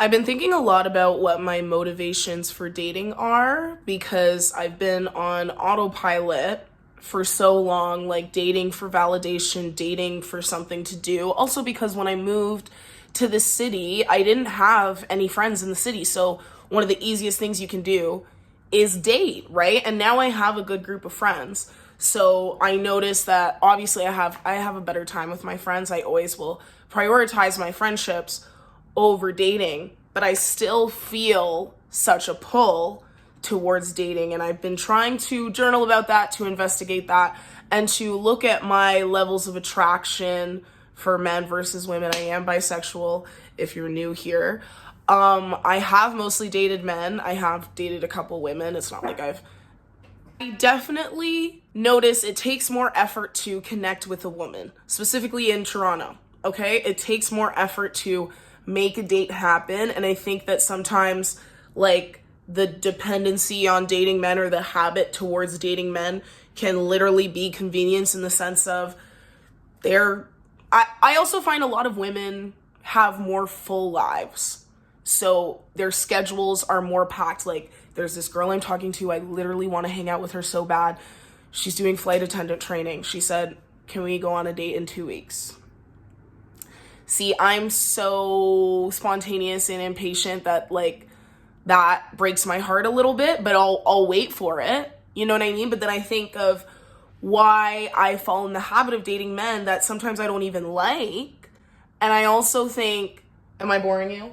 I've been thinking a lot about what my motivations for dating are because I've been on autopilot for so long, like dating for validation, dating for something to do. Also because when I moved to the city, I didn't have any friends in the city. So one of the easiest things you can do is date, right? And now I have a good group of friends. So I noticed that obviously I have a better time with my friends. I always will prioritize my friendships over dating, but I still feel such a pull towards dating. And I've been trying to journal about that, to investigate that, and to look at my levels of attraction for men versus women. I am bisexual, if you're new here. I have mostly dated men. I have dated a couple women. It's not like I definitely notice it takes more effort to connect with a woman, specifically in Toronto, okay? It takes more effort to make a date happen, and I think that sometimes, like, the dependency on dating men or the habit towards dating men can literally be convenience in the sense of I also find a lot of women have more full lives. So their schedules are more packed. Like, there's this girl I'm talking to, I literally want to hang out with her so bad. She's doing flight attendant training. She said, can we go on a date in 2 weeks? See, I'm so spontaneous and impatient that, like, that breaks my heart a little bit, but I'll wait for it. You know what I mean? But then I think of why I fall in the habit of dating men that sometimes I don't even like. And I also think, am I boring you?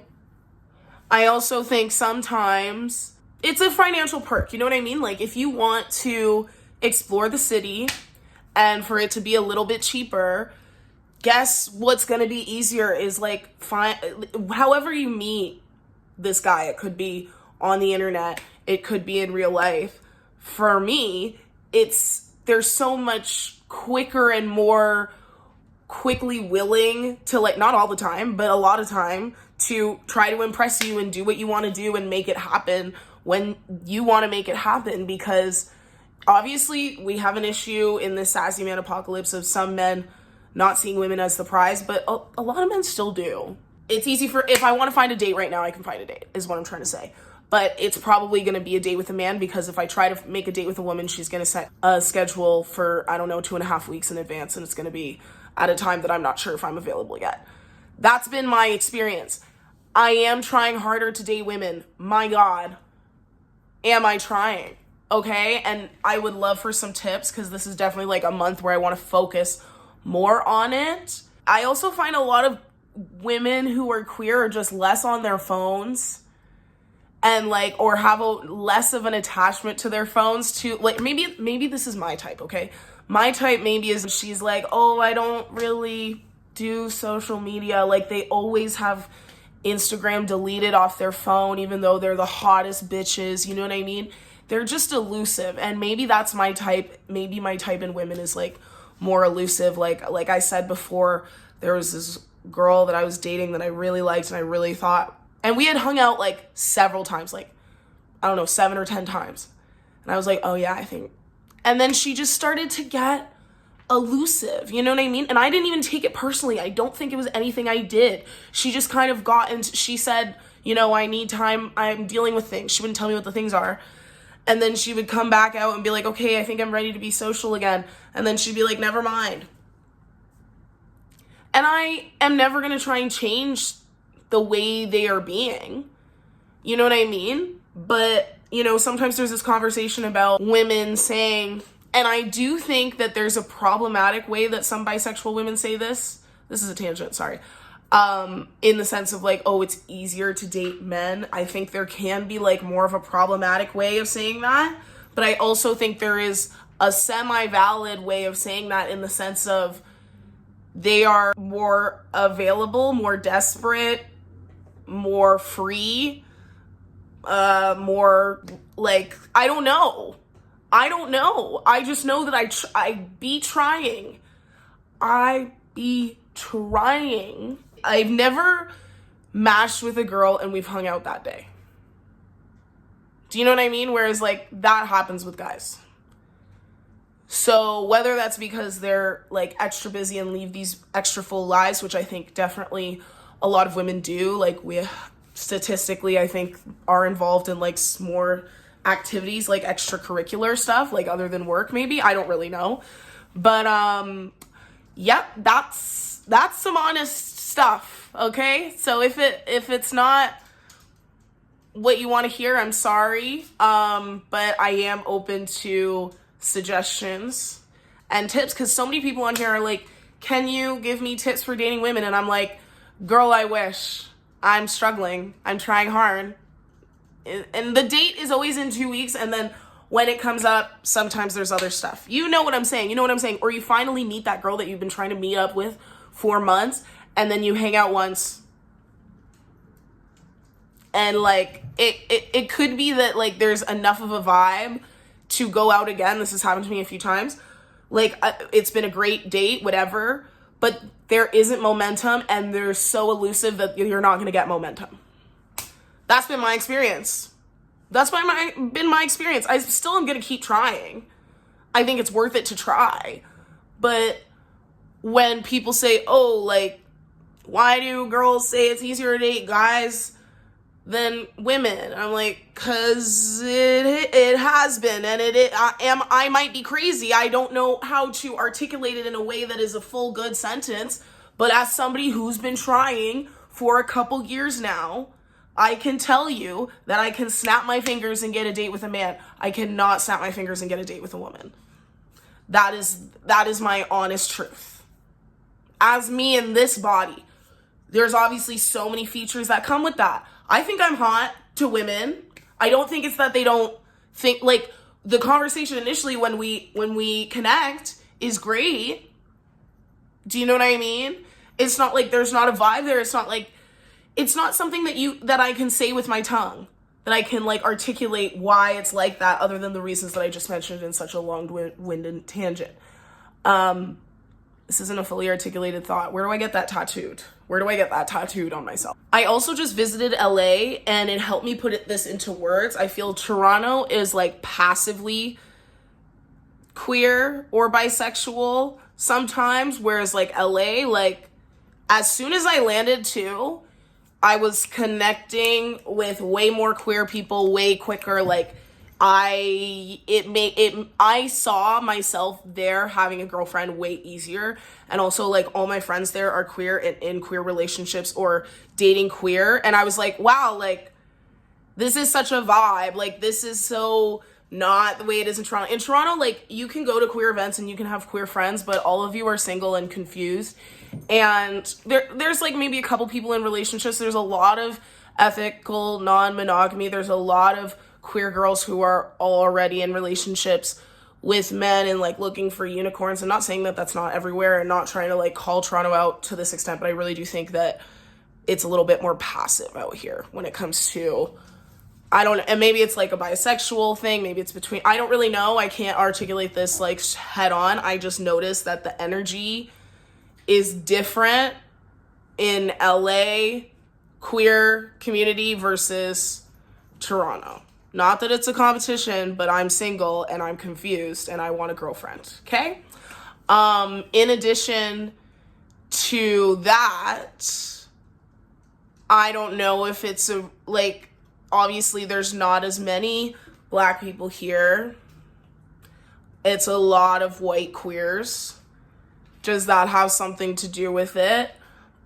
I also think sometimes it's a financial perk. You know what I mean? Like, if you want to explore the city and for it to be a little bit cheaper, guess what's going to be easier is, like, however you meet this guy. It could be on the internet, it could be in real life. For me, there's so much quicker and more quickly willing to, like, not all the time, but a lot of time, to try to impress you and do what you want to do and make it happen when you want to make it happen. Because obviously we have an issue in this sassy man apocalypse of some men not seeing women as the prize, but a lot of men still do. It's easy if I want to find a date right now, I can find a date, is what I'm trying to say. But it's probably going to be a date with a man, because if I try to make a date with a woman, she's going to set a schedule for, 2.5 weeks in advance, and it's going to be at a time that I'm not sure if I'm available yet. That's been my experience. I am trying harder to date women. My God, am I trying? Okay? And I would love for some tips, because this is definitely like a month where I want to focus more on it. I also find a lot of women who are queer are just less on their phones and, like, or have less of an attachment to their phones to, like, maybe this is my type, okay? My type maybe is she's like, oh, I don't really do social media. Like, they always have Instagram deleted off their phone, even though they're the hottest bitches, you know what I mean? They're just elusive, and maybe that's my type. Maybe my type in women is, like, more elusive. Like I said before, there was this girl that I was dating that I really liked, and I really thought, and we had hung out, like, several times, like, 7 or 10 times. And I was like, oh yeah, I think. And then she just started to get elusive, you know what I mean? And I didn't even take it personally. I don't think it was anything I did. She just kind of she said, I need time. I'm dealing with things. She wouldn't tell me what the things are. And then she would come back out and be like, okay, I think I'm ready to be social again. And then she'd be like, never mind. And I am never going to try and change the way they are being. You know what I mean? But, sometimes there's this conversation about women saying, and I do think that there's a problematic way that some bisexual women say this. This is a tangent, sorry. In the sense of, like, oh, it's easier to date men. I think there can be, like, more of a problematic way of saying that. But I also think there is a semi-valid way of saying that, in the sense of they are more available, more desperate, more free, more, like, I don't know. I just know that I be trying. I've never matched with a girl and we've hung out that day. Do you know what I mean? Whereas, like, that happens with guys. So whether that's because they're, like, extra busy and leave these extra full lives, which I think definitely a lot of women do, like, statistically, I think, are involved in like more activities, like extracurricular stuff, like other than work, maybe. I don't really know. But yep, that's some honest stuff, okay? So if it's not what you want to hear, I'm sorry. But I am open to suggestions and tips, because so many people on here are like, can you give me tips for dating women? And I'm like, girl, I wish. I'm struggling. I'm trying hard. And the date is always in 2 weeks, and then when it comes up, sometimes there's other stuff. You know what I'm saying? Or you finally meet that girl that you've been trying to meet up with for months, and then you hang out once. And like, it could be that like there's enough of a vibe to go out again. This has happened to me a few times. Like, it's been a great date, whatever, but there isn't momentum, and they're so elusive that you're not going to get momentum. That's been my experience. Been my experience. I still am going to keep trying. I think it's worth it to try. But when people say, oh, like, why do girls say it's easier to date guys than women? I'm like, cause it has been, and I might be crazy. I don't know how to articulate it in a way that is a full good sentence, but as somebody who's been trying for a couple years now, I can tell you that I can snap my fingers and get a date with a man. I cannot snap my fingers and get a date with a woman. That is my honest truth. As me in this body, there's obviously so many features that come with that. I think I'm hot to women. I don't think it's that they don't think, like, the conversation initially when we connect is great. Do you know what I mean? It's not like there's not a vibe there. It's not like, it's not something that I can say with my tongue, that I can like articulate why it's like that, other than the reasons that I just mentioned in such a long-winded tangent. This isn't a fully articulated thought. Where do I get that tattooed? On myself? I also just visited LA, and it helped me put this into words. I feel Toronto is like passively queer or bisexual sometimes, whereas like LA, like as soon as I landed too, I was connecting with way more queer people way quicker. Like I saw myself there having a girlfriend way easier. And also like all my friends there are queer and in queer relationships or dating queer. And I was like, wow, like this is such a vibe. Like this is so not the way it is in Toronto. In Toronto, like you can go to queer events and you can have queer friends, but all of you are single and confused. And there's like maybe a couple people in relationships. There's a lot of ethical non-monogamy. There's a lot of queer girls who are already in relationships with men and like looking for unicorns. I'm not saying that that's not everywhere, and not trying to like call Toronto out to this extent, but I really do think that it's a little bit more passive out here when it comes to, and maybe it's like a bisexual thing, maybe it's between, I don't really know. I can't articulate this like head on. I just noticed that the energy is different in LA queer community versus Toronto. Not that it's a competition, but I'm single and I'm confused and I want a girlfriend, okay? In addition to that, I don't know if it's obviously there's not as many Black people here. It's a lot of white queers. Does that have something to do with it?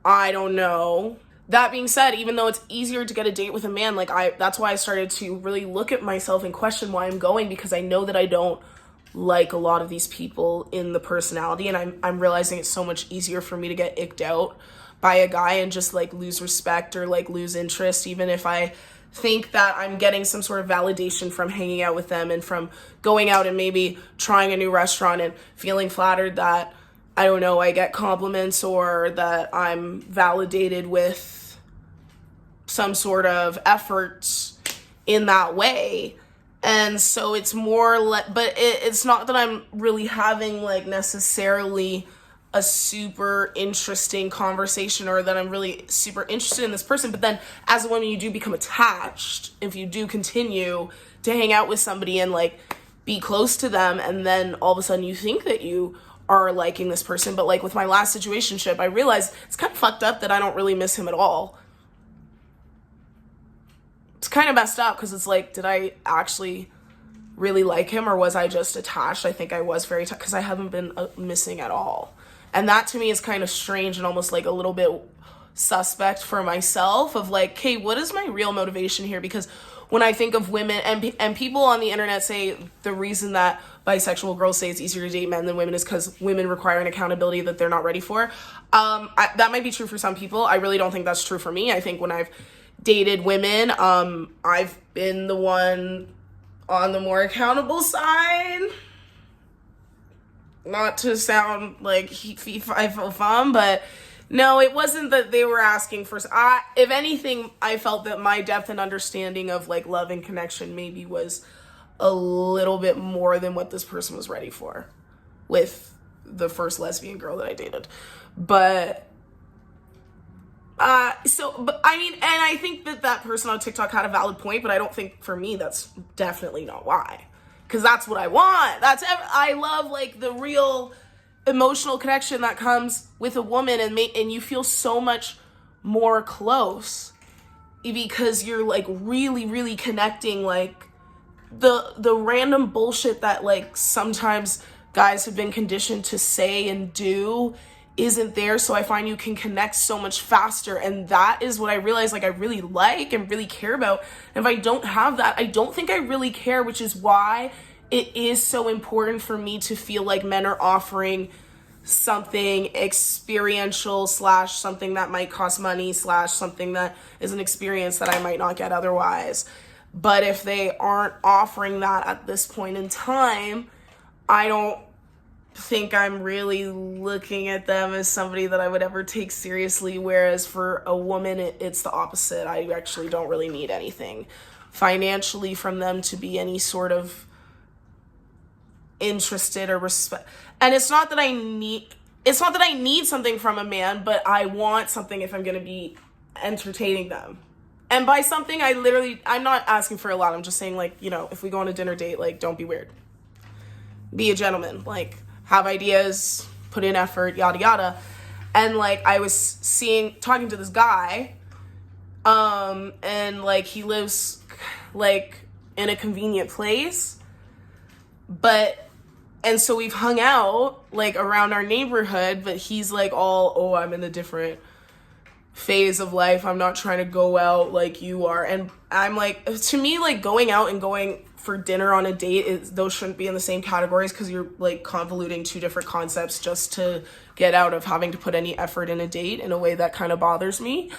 I don't know. That being said, even though it's easier to get a date with a man, that's why I started to really look at myself and question why I'm going, because I know that I don't like a lot of these people in the personality, and I'm realizing it's so much easier for me to get icked out by a guy and just lose respect or lose interest, even if I think that I'm getting some sort of validation from hanging out with them and from going out and maybe trying a new restaurant and feeling flattered that, I don't know, I get compliments or that I'm validated with some sort of efforts in that way. And so it's more but it's not that I'm really having necessarily a super interesting conversation or that I'm really super interested in this person. But then as a woman, you do become attached if you do continue to hang out with somebody and be close to them, and then all of a sudden you think that you are liking this person. But with my last situationship, I realized it's kind of fucked up that I don't really miss him at all. it's kind of messed up because it's like, did I actually really like him or was I just attached? I think I was very attached because I haven't been missing at all. And that to me is kind of strange and almost like a little bit suspect for myself of like, okay, what is my real motivation here? Because when I think of women and people on the internet say the reason that bisexual girls say it's easier to date men than women is because women require an accountability that they're not ready for. That might be true for some people. I really don't think that's true for me. I think when I've dated women, I've been the one on the more accountable side. Not to sound like fun, but no, it wasn't that they were asking for. If anything, I felt that my depth and understanding of like love and connection maybe was a little bit more than what this person was ready for with the first lesbian girl that I dated. But but I mean, and I think that person on TikTok had a valid point, but I don't think for me that's definitely not why. Because that's what I want. I love like the real emotional connection that comes with a woman and you feel so much more close because you're like really, really connecting. Like the random bullshit that like sometimes guys have been conditioned to say and do isn't there. So I find you can connect so much faster. And that is what I realize like I really like and really care about. And if I don't have that, I don't think I really care, which is why it is so important for me to feel like men are offering something experiential / something that might cost money / something that is an experience that I might not get otherwise. But if they aren't offering that at this point in time, I don't think I'm really looking at them as somebody that I would ever take seriously. Whereas for a woman, it's the opposite. I actually don't really need anything financially from them to be any sort of interested or respect. And it's not that I need something from a man, but I want something if I'm going to be entertaining them. And by something, I'm not asking for a lot. I'm just saying, like, you know, if we go on a dinner date, like, don't be weird. Be a gentleman. Like, have ideas, put in effort, yada, yada. And, like, I was talking to this guy, and, like, he lives, like, in a convenient place. And so we've hung out, like, around our neighborhood, but he's, like, I'm in a different phase of life. I'm not trying to go out like you are. And I'm like, to me, like, going out and going for dinner on a date, those shouldn't be in the same categories because you're, like, convoluting two different concepts just to get out of having to put any effort in a date in a way that kind of bothers me.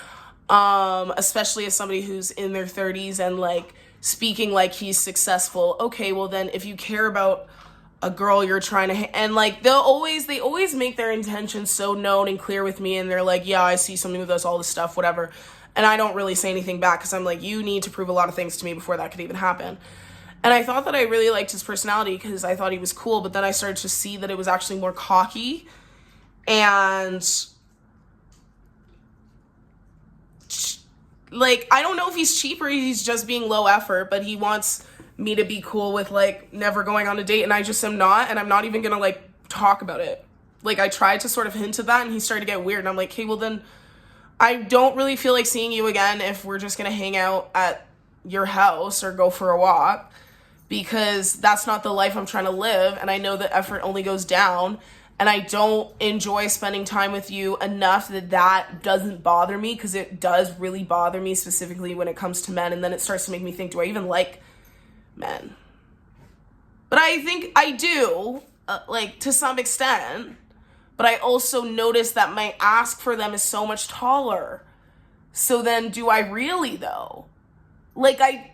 Especially as somebody who's in their 30s and, like, speaking like he's successful. Okay, well, then if you care about a girl you're trying to and like they always make their intentions so known and clear with me, and they're like, yeah, I see something with us, all this stuff, whatever, and I don't really say anything back because I'm like, you need to prove a lot of things to me before that could even happen. And I thought that I really liked his personality because I thought he was cool, but then I started to see that it was actually more cocky and like, I don't know if he's cheap or he's just being low effort, but he wants me to be cool with, like, never going on a date, and I just am not, and I'm not even gonna, like, talk about it. Like, I tried to sort of hint at that, and he started to get weird, and I'm like, okay, well, then I don't really feel like seeing you again if we're just gonna hang out at your house or go for a walk, because that's not the life I'm trying to live, and I know that effort only goes down, and I don't enjoy spending time with you enough that doesn't bother me, because it does really bother me, specifically when it comes to men, and then it starts to make me think, do I even like men? But I think I do, like, to some extent, but I also notice that my ask for them is so much taller. So then do I really, though? Like, I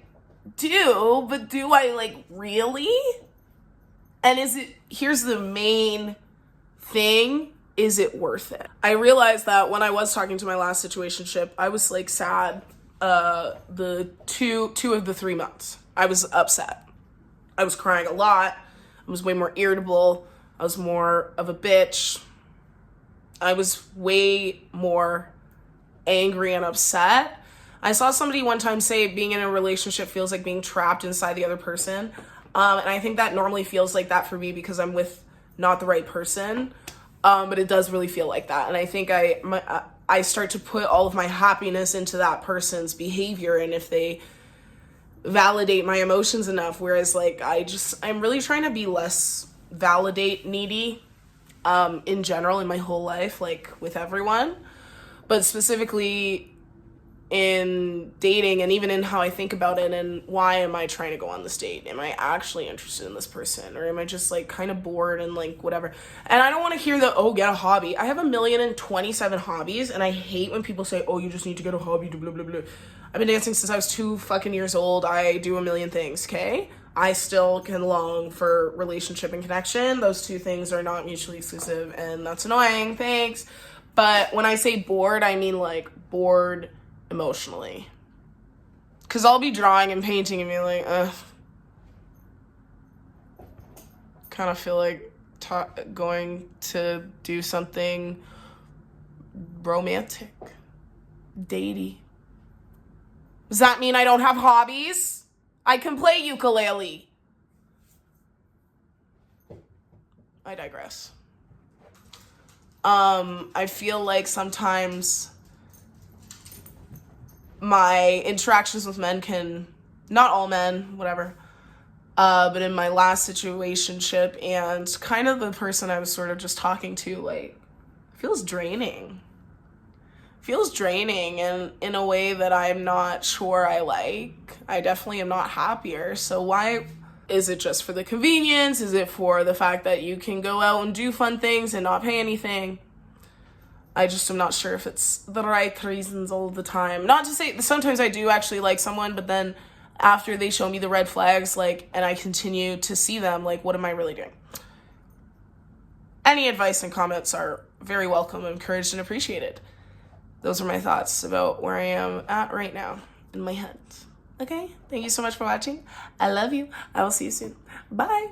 do, but do I, like, really? And here's the main thing, is it worth it? I realized that when I was talking to my last situationship, I was, like, sad the two of the 3 months. I was upset. I was crying a lot. I was way more irritable. I was more of a bitch. I was way more angry and upset. I saw somebody one time say being in a relationship feels like being trapped inside the other person. And I think that normally feels like that for me because I'm with not the right person. But it does really feel like that. And I think I start to put all of my happiness into that person's behavior. And if they validate my emotions enough. Whereas like I'm really trying to be less validate needy in general in my whole life, like with everyone, but specifically in dating and even in how I think about it and why am I trying to go on this date? Am I actually interested in this person, or am I just like kind of bored and like whatever? And I don't want to hear the, oh, get a hobby. I have 1,027 hobbies, and I hate when people say, oh, you just need to get a hobby, blah, blah, blah. I've been dancing since I was 2 fucking years old. I do a million things, okay? I still can long for relationship and connection. Those two things are not mutually exclusive, and that's annoying, thanks. But when I say bored, I mean like bored emotionally. Because I'll be drawing and painting and be like, kind of feel like going to do something romantic, datey. Does that mean I don't have hobbies? I can play ukulele. I digress. I feel like sometimes my interactions with men can, not all men, whatever, but in my last situationship and kind of the person I was sort of just talking to, like, feels draining. Feels draining and in a way that I'm not sure I like. I definitely am not happier. So why? Is it just for the convenience? Is it for the fact that you can go out and do fun things and not pay anything? I just am not sure if it's the right reasons all the time. Not to say, sometimes I do actually like someone, but then after they show me the red flags, like, and I continue to see them, like, what am I really doing? Any advice and comments are very welcome, encouraged, and appreciated. Those are my thoughts about where I am at right now in my head. Okay? Thank you so much for watching. I love you. I will see you soon. Bye.